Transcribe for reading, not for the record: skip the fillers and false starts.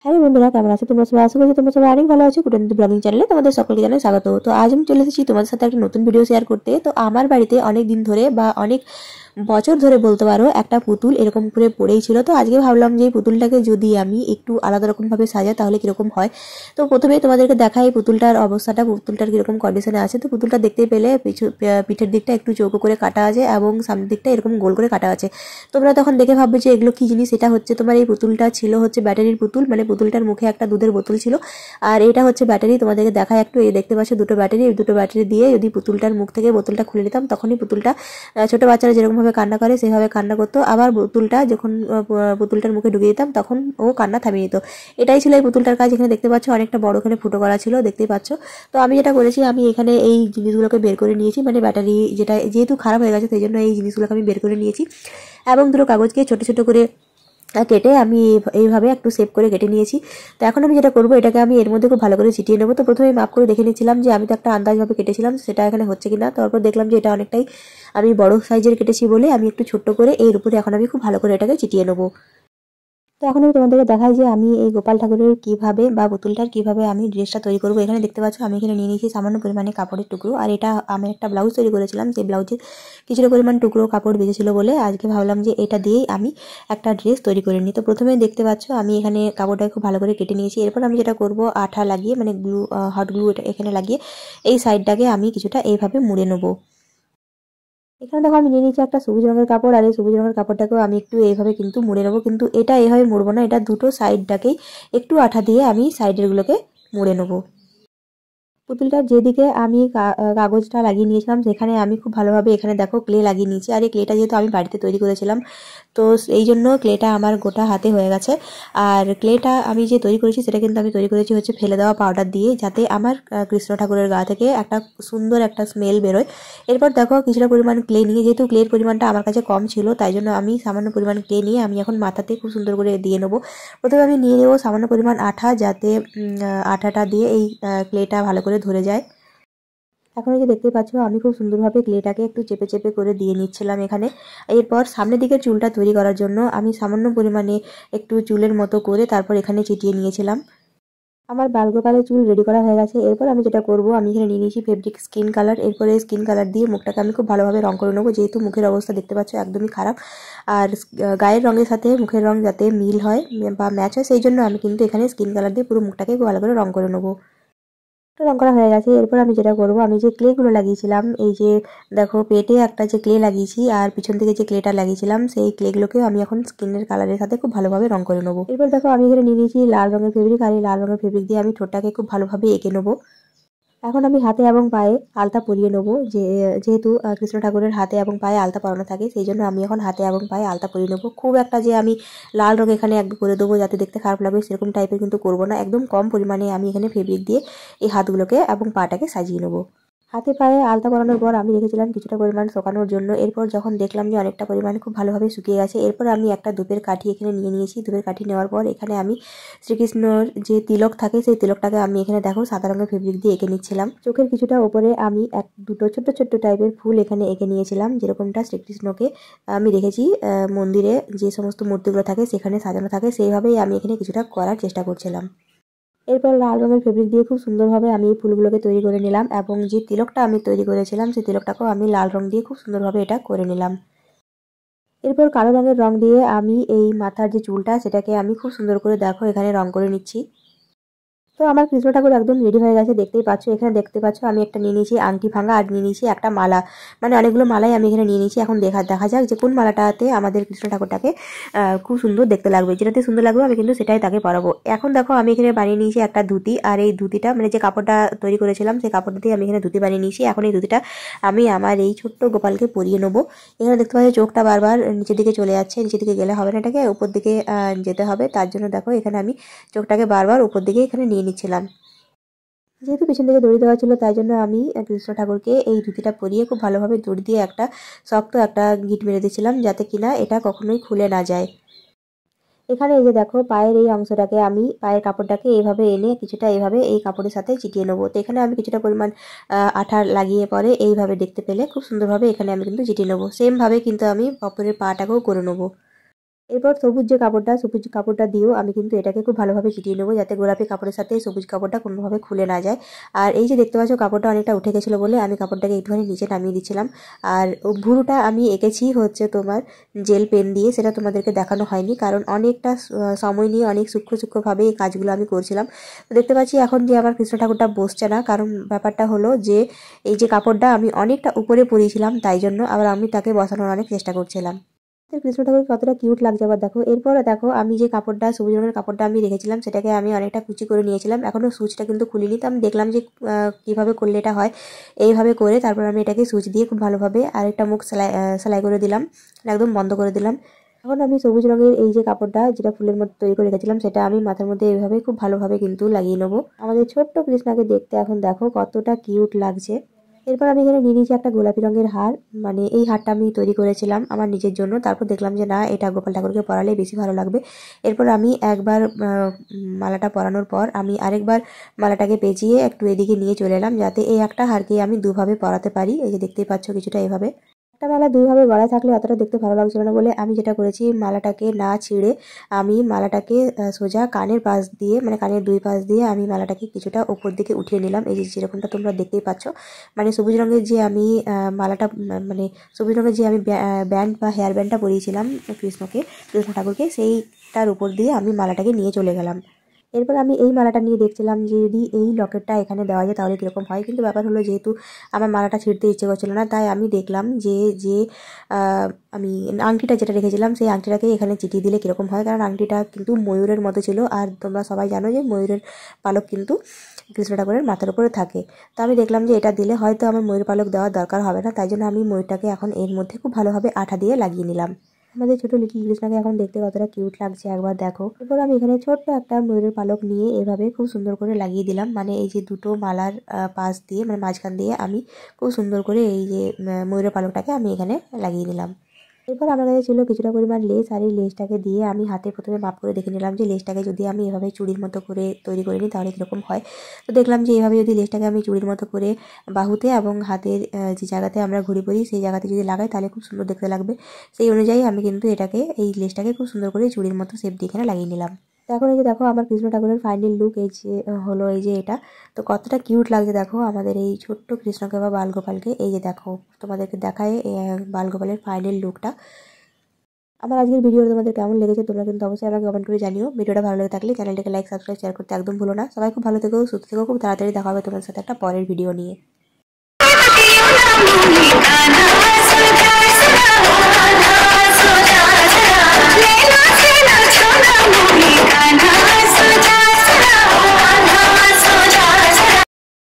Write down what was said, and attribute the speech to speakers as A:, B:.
A: Hello বন্ধুরা, কেমন আছো তোমরা সবাই? আশা করছি তোমরা সবাই অনেক ভালো আছো। কুটনীতি ব্লগিং চ্যানেলে তোমাদের সকলকে জানাই স্বাগত। তো আজ আমি চলে এসেছি তোমাদের সাথে একটা নতুন ভিডিও শেয়ার করতে। তো আমার বাড়িতে অনেক দিন ধরে বা অনেক বছর ধরে বলতে পারো একটা পুতুল এরকম করে পড়েই ছিল। তো আজকে ভাবলাম যে এই পুতুলটাকে যদি আমি একটু আলাদা রকম ভাবে সাজাই তাহলে কিরকম হয়। তো প্রথমেই তোমাদেরকে দেখাই এই পুতুলটার অবস্থাটা, পুতুলটার কিরকম কন্ডিশনে আছে। তো পুতুলটা দেখতে পেলে পিঠের দিকটা একটু চৌকো করে কাটা আছে এবং সামনের দিকটা এরকম গোল করে কাটা আছে। তোমরা তখন দেখে ভাববে যে এগুলো কি জিনিস। এটা হচ্ছে তোমার এই পুতুলটা ছিল হচ্ছে ব্যাটারির পুতুল, মানে পুতুলটার মুখে একটা দুধের বোতল ছিল আর এটা হচ্ছে ব্যাটারি। তোমাদেরকে দেখায় একটু, এই দেখতে পাচ্ছ দুটো ব্যাটারি। এই দুটো ব্যাটারি দিয়ে যদি পুতুলটার মুখ থেকে বোতলটা খুলে নিতাম তখনই পুতুলটা ছোট বাচ্চারা যেরকম ভাবে কান্না করে সেভাবে কান্না করতো। আবার বোতলটা যখন পুতুলটার মুখে ঢুকিয়ে দিতাম তখন ও কান্না থামিয়ে নিত। এটাই ছিল এই পুতুলটার কাজ। এখানে দেখতে পাচ্ছ অনেকটা বড় এখানে ফুটো করা ছিল, দেখতেই পাচ্ছ। তো আমি যেটা করেছি, আমি এখানে এই জিনিসগুলোকে বের করে নিয়েছি, মানে ব্যাটারি যেটা যেহেতু খারাপ হয়ে গেছে সেই জন্য এই জিনিসগুলোকে আমি বের করে নিয়েছি এবং দুটো কাগজকে ছোট ছোট করে কেটে আমি এইভাবে একটু সেভ করে কেটে নিয়েছি। তো এখন আমি যেটা করবো, এটাকে আমি এর মধ্যে খুব ভালো করে ছিটিয়ে নেবো। তো প্রথমে মাপ করে দেখে নিয়েছিলাম যে আমি তো একটা আন্দাজভাবে কেটেছিলাম সেটা এখানে হচ্ছে কিনা। তারপর দেখলাম যে এটা অনেকটাই আমি বড় সাইজের কেটেছি বলে আমি একটু ছোট্ট করে এর উপরে এখন আমি খুব ভালো করে এটাকে চিটিয়ে নেবো। তো এখন আমি তোমাদেরকে দেখাই যে আমি এই গোপাল ঠাকুরের কিভাবে বা পুতুলটার কিভাবে আমি ড্রেসটা তৈরি করবো। এখানে দেখতে পাচ্ছ আমি এখানে নিয়ে নিয়েছি সামান্য পরিমাণে কাপড়ের টুকরো, আর এটা আমি একটা ব্লাউজ তৈরি করেছিলাম, সেই ব্লাউজের কিছুটা পরিমাণ টুকরো কাপড় বেঁচেছিল বলে আজকে ভাবলাম যে এটা দিয়েই আমি একটা ড্রেস তৈরি করে নিই। তো প্রথমে দেখতে পাচ্ছ আমি এখানে কাপড়টাকে খুব ভালো করে কেটে নিয়েছি। এরপর আমি যেটা করব, আঠা লাগিয়ে মানে গ্লু, হট গ্লু এটা এখানে লাগিয়ে এই সাইডটাকে আমি কিছুটা এইভাবে মুড়ে নেবো। এখানে দেখো আমি নিয়ে নিচ্ছি একটা সবুজ রঙের কাপড়, আর এই সবুজ রঙের কাপড়টাকেও আমি একটু এইভাবে কিন্তু মুড়ে নেবো। কিন্তু এটা এইভাবে মুড়বো না, এটা দুটো সাইডটাকেই একটু আঠা দিয়ে আমি সাইডের গুলোকে মুড়ে নেবো। পুতুলটার যেদিকে আমি কাগজটা লাগিয়ে নিয়েছিলাম সেখানে আমি খুব ভালোভাবে এখানে দেখো ক্লে লাগিয়ে নিয়েছি। আর এই ক্লেটা যেহেতু আমি বাড়িতে তৈরি করেছিলাম তো এই জন্য ক্লেটা আমার গোটা হাতে হয়ে গেছে। আর ক্লেটা আমি যে তৈরি করেছি সেটা কিন্তু আমি তৈরি করেছি হচ্ছে ফেলে দেওয়া পাউডার দিয়ে, যাতে আমার কৃষ্ণ ঠাকুরের গা থেকে একটা সুন্দর একটা স্মেল বেরোয়। এরপর দেখো কিছুটা পরিমাণ ক্লে নিয়ে, যেহেতু ক্লের পরিমাণটা আমার কাছে কম ছিল তাই জন্য আমি সামান্য পরিমাণ ক্লে নিয়ে আমি এখন মাথাতে খুব সুন্দর করে দিয়ে নেবো। প্রথমে আমি নিয়ে নেবো সামান্য পরিমাণ আঠা, যাতে আঠাটা দিয়ে এই ক্লেটা ভালো করে ধরে যায়। এখন এই যে দেখতে পাচ্ছ আমি খুব সুন্দরভাবে ক্লেটাকে একটু চেপে চেপে করে দিয়ে নিচ্ছিলাম এখানে। এরপর সামনের দিকের চুলটা তৈরি করার জন্য আমি সামান্য পরিমাণে একটু চুলের মতো করে তারপর এখানে চিটিয়ে নিয়েছিলাম। আমার বাল গোপালের চুল রেডি করা হয়ে গেছে। এরপর আমি যেটা করব, আমি এখানে নিয়ে নিয়েছি ফেব্রিক স্কিন কালার। এরপরে স্কিন কালার দিয়ে মুখটাকে আমি খুব ভালোভাবে রং করে নেবো, যেহেতু মুখের অবস্থা দেখতে পাচ্ছ একদমই খারাপ। আর গায়ের রঙের সাথে মুখের রং যাতে মিল হয় বা ম্যাচ হয় সেই জন্য আমি কিন্তু এখানে স্কিন কালার দিয়ে পুরো মুখটাকে ভালো করে রং করে নেবো। তো রং করা হয়ে গেছে। এরপর আমি যেটা করবো, আমি যে ক্লেগুলো লাগিয়েছিলাম, এই যে দেখো পেটে একটা যে ক্লে লাগিয়েছি আর পিছন থেকে যে ক্লেটা লাগিয়েছিলাম সেই ক্লেগুলোকে আমি এখন স্কিনের কালারের সাথে খুব ভালোভাবে রং করে নেবো। এরপর দেখো আমি এখানে নিয়ে নিয়েছি লাল রঙের ফেব্রিক, আর এই লাল রঙের ফেব্রিক দিয়ে আমি ঠোঁটটাকে খুব ভালোভাবে এঁকে নেবো। এখন আমি হাতে এবং পায়ে আলতা পরিয়ে নেবো, যেহেতু কৃষ্ণ ঠাকুরের হাতে এবং পায়ে আলতা পরানো থাকে সেই জন্য আমি এখন হাতে এবং পায়ে আলতা পরিয়ে নেবো। খুব একটা যে আমি লাল রঙ এখানে একদম করে দেবো যাতে দেখতে খারাপ লাগবে সেরকম টাইপের কিন্তু করবো না, একদম কম পরিমাণে আমি এখানে ফেব্রিক দিয়ে এই হাতগুলোকে এবং পাটাকে সাজিয়ে নেবো। হাতে পায়ে আলতা পরানোর পর আমি রেখেছিলাম কিছুটা পরিমাণ শুকানোর জন্য। এরপর যখন দেখলাম যে অনেকটা পরিমাণে খুব ভালোভাবে শুকিয়ে গেছে, এরপর আমি একটা ধূপের কাঠি এখানে নিয়ে নিয়েছি। ধূপের কাঠি নেওয়ার পর এখানে আমি শ্রীকৃষ্ণর যে তিলক থাকে সেই তিলকটাকে আমি এখানে দেখো সাদা রঙের ফেব্রিক দিয়ে এঁকে নিচ্ছিলাম। চোখের কিছুটা ওপরে আমি দুটো ছোট্ট ছোট্ট টাইপের ফুল এখানে এঁকে নিয়েছিলাম, যেরকমটা শ্রীকৃষ্ণকে আমি রেখেছি মন্দিরে যে সমস্ত মূর্তিগুলো থাকে সেখানে সাজানো থাকে সেইভাবেই আমি এখানে কিছুটা করার চেষ্টা করছিলাম। এরপর লাল রঙের ফেব্রিক দিয়ে খুব সুন্দরভাবে আমি এই ফুলগুলোকে তৈরি করে নিলাম এবং যে তিলকটা আমি তৈরি করেছিলাম সেই তিলকটাকেও আমি লাল রং দিয়ে খুব সুন্দরভাবে এটা করে নিলাম। এরপর কালো রঙের রং দিয়ে আমি এই মাথার যে চুলটা সেটাকে আমি খুব সুন্দর করে দেখো এখানে রং করে নিচ্ছি। তো আমার কৃষ্ণ ঠাকুর একদম রেডি হয়ে গেছে, দেখতেই পাচ্ছ। এখানে দেখতে পাচ্ছ আমি একটা নিয়ে নিয়েছি আংটি ভাঙা, আর নিয়ে নিয়েছি একটা মালা, মানে অনেকগুলো মালাই আমি এখানে নিয়ে নিয়েছি। এখন দেখা যাক যে কোন মালাটাতে আমাদের কৃষ্ণ ঠাকুরটাকে খুব সুন্দর দেখতে লাগবে। যেটাতে সুন্দর লাগবে আমি কিন্তু সেটাই তাকে পরাবো। এখন দেখো আমি এখানে বানিয়ে নিয়েছি একটা ধুতি, আর এই ধুতিটা মানে যে কাপড়টা তৈরি করেছিলাম সেই কাপড়টা দিয়ে আমি এখানে ধুতি বানিয়ে নিয়েছি। এখন এই ধুতিটা আমি আমার এই ছোট্ট গোপালকে পরিয়ে নেবো। এখানে দেখতে পাচ্ছি চোখটা বারবার নিচের দিকে চলে যাচ্ছে, নিচের দিকে গেলে হবে না, এটাকে উপর দিকে যেতে হবে। তার জন্য দেখো এখানে আমি চোখটাকে বারবার উপর দিকে এখানে নিয়ে নিচ্ছিলাম। যেহেতু পিছন থেকে দড়ি দেওয়া ছিল তাই জন্য আমি কৃষ্ণ ঠাকুরকে এই ধুতিটা পরিয়ে খুব ভালোভাবে দড়ি দিয়ে একটা শক্ত একটা গিঁট মেরে দিয়েছিলাম, যাতে কিনা এটা কখনোই খুলে না যায়। এখানে এই যে দেখো পায়ের এই অংশটাকে আমি পায়ের কাপড়টাকে এইভাবে এনে কিছুটা এইভাবে এই কাপড়ের সাথে চিটিয়ে নেবো। তো এখানে আমি কিছুটা পরিমাণ আঠা লাগিয়ে পরে এইভাবে দেখতে পেলে খুব সুন্দরভাবে এখানে আমি কিন্তু চিটিয়ে নেবো। সেমভাবে কিন্তু আমি অপরের পাটাকেও করে নেবো। এরপর সবুজ কাপড়টা দিয়েও আমি কিন্তু এটাকে খুব ভালোভাবে চিটিয়ে নেবো, যাতে গোলাপি কাপড়ের সাথে সবুজ কাপড়টা কোনোভাবে খুলে না যায়। আর এই যে দেখতে পাচ্ছ কাপড়টা অনেকটা উঠে গেছিলো বলে আমি কাপড়টাকে একটুখানি নিচে নামিয়ে দিচ্ছিলাম। আর ভুরুটা আমি এঁকেছি হচ্ছে তোমার জেল পেন দিয়ে, সেটা তোমাদেরকে দেখানো হয়নি কারণ অনেকটা সময় নিয়ে অনেক সূক্ষ্মভাবে এই কাজগুলো আমি করছিলাম। তো দেখতে পাচ্ছি এখন যে আমার কৃষ্ণ ঠাকুরটা বসছে না, কারণ ব্যাপারটা হলো যে এই যে কাপড়টা আমি অনেকটা উপরে পরিয়েছিলাম, তাই জন্য আবার আমি তাকে বসানোর অনেক চেষ্টা করছিলাম। কৃষ্ণ ঠাকুর কতটা কিউট লাগছে আবার দেখো। এরপর দেখো আমি যে কাপড়টা সবুজ রঙের কাপড়টা আমি রেখেছিলাম সেটাকে আমি অনেকটা কুচি করে নিয়েছিলাম, এখনো সুচটা কিন্তু খুলিনি। তো আমি দেখলাম যে কিভাবে করলে এটা হয়, এইভাবে করে তারপর আমি এটাকে সুচ দিয়ে খুব ভালোভাবে আরেকটা মুখ সেলাই করে দিলাম, একদম বন্ধ করে দিলাম। এখন আমি সবুজ রঙের এই যে কাপড়টা যেটা ফুলের মধ্যে তৈরি করে রেখেছিলাম সেটা আমি মাথার মধ্যে এইভাবে খুব ভালোভাবে কিন্তু লাগিয়ে নেবো। আমাদের ছোট্ট কৃষ্ণাকে দেখতে এখন দেখো কতটা কিউট লাগছে। এরপর আমি এখানে নিয়ে নিয়েছি একটা গোলাপি রঙের হার, মানে এই হারটা আমি তৈরি করেছিলাম আমার নিজের জন্য। তারপর দেখলাম যে না, এটা গোপাল ঠাকুরকে পরালে বেশি ভালো লাগবে। এরপর আমি একবার মালাটা পরানোর পর আমি আরেকবার মালাটাকে পেঁচিয়ে একটু এদিকে নিয়ে চলে এলাম, যাতে এই একটা হারকে আমি দুভাবে পরাতে পারি। এই যে দেখতেই পাচ্ছ কিছুটা এইভাবে। একটা মালা দুইভাবে গড়া থাকলে অতটা দেখতে ভালো লাগছিল না বলে আমি যেটা করেছি, মালাটাকে না ছিঁড়ে আমি মালাটাকে সোজা কানের পাশ দিয়ে, মানে কানের দুই পাশ দিয়ে আমি মালাটাকে কিছুটা উপর দিকে উঠিয়ে নিলাম। এই যে যেরকমটা তোমরা দেখতেই পাচ্ছ, মানে সবুজ রঙের যে আমি মালাটা, মানে সবুজ রঙের যে আমি ব্যান্ড বা হেয়ার ব্যান্ডটা পরিয়েছিলাম কৃষ্ণ ঠাকুরকে, সেইটার উপর দিয়ে আমি মালাটাকে নিয়ে চলে গেলাম। এরপর আমি এই মালাটা নিয়ে দেখছিলাম যে যদি এই লকেটটা এখানে দেওয়া যায় তাহলে কীরকম হয়, কিন্তু ব্যাপার হলো যেহেতু আমার মালাটা ছিঁড়তে ইচ্ছে করছিল না, তাই আমি দেখলাম যে আমি আংটিটা যেটা রেখেছিলাম সেই আংটিটাকে এখানে চিটিয়ে দিলে কীরকম হয়, কারণ আংটিটা কিন্তু ময়ূরের মতো ছিল। আর তোমরা সবাই জানো যে ময়ূরের পালক কিন্তু কৃষ্ণ ঠাকুরের মাথার উপরে থাকে। তো আমি দেখলাম যে এটা দিলে হয়তো আমার ময়ূর পালক দেওয়ার দরকার হবে না, তাই জন্য আমি ময়ূরটাকে এখন এর মধ্যে খুব ভালোভাবে আঠা দিয়ে লাগিয়ে নিলাম। আমাদের ছোট লিটল কৃষ্ণাকে এখন দেখতে কতটা কিউট লাগছে একবার দেখো। এরপর আমি এখানে ছোট্ট একটা ময়ূরের পালক নিয়ে এভাবে খুব সুন্দর করে লাগিয়ে দিলাম, মানে এই যে দুটো মালার পাশ দিয়ে, মানে মাঝখান দিয়ে আমি খুব সুন্দর করে এই যে ময়ূরের পালকটাকে আমি এখানে লাগিয়ে নিলাম। এরপর আমার কাছে ছিল কিছুটা পরিমাণ লেস, আর এই লেসটাকে দিয়ে আমি হাতে প্রথমে মাপ করে দেখে নিলাম যে লেসটাকে যদি আমি এভাবে চুড়ির মতো করে তৈরি করে নিই তাহলে কীরকম হয়। তো দেখলাম যে এভাবে যদি লেসটাকে আমি চুড়ির মতো করে বাহুতে এবং হাতের যে জায়গাতে আমরা ঘুড়ি পরি সেই জায়গাতে যদি লাগাই তাহলে খুব সুন্দর দেখতে লাগবে। সেই অনুযায়ী আমি কিন্তু এই লেসটাকে খুব সুন্দর করে চুড়ির মতো শেপ দিয়ে এখানে লাগিয়ে নিলাম। তো এখন এই যে দেখো আমার কৃষ্ণ ঠাকুরের ফাইনাল লুক এই যে হলো, এই যে এটা তো কতটা কিউট লাগছে দেখো আমাদের এই ছোট্ট কৃষ্ণকে বা বালগোপালকে। এই যে দেখো তোমাদেরকে দেখায় বালগোপালের ফাইনাল লুকটা। আমার আজকের ভিডিওটা তোমাদের কেমন লেগেছে তোমরা কিন্তু অবশ্যই আমাকে কমেন্ট করে জানিও। ভিডিওটা ভালো লেগে থাকলে চ্যানেলটাকে লাইক, সাবস্ক্রাইব, শেয়ার করতে একদম ভুলো না। সবাই খুব ভালো থেকো, সুস্থ থেকো, খুব তাড়াতাড়ি দেখা হবে তোমার সাথে একটা পরের ভিডিও নিয়ে।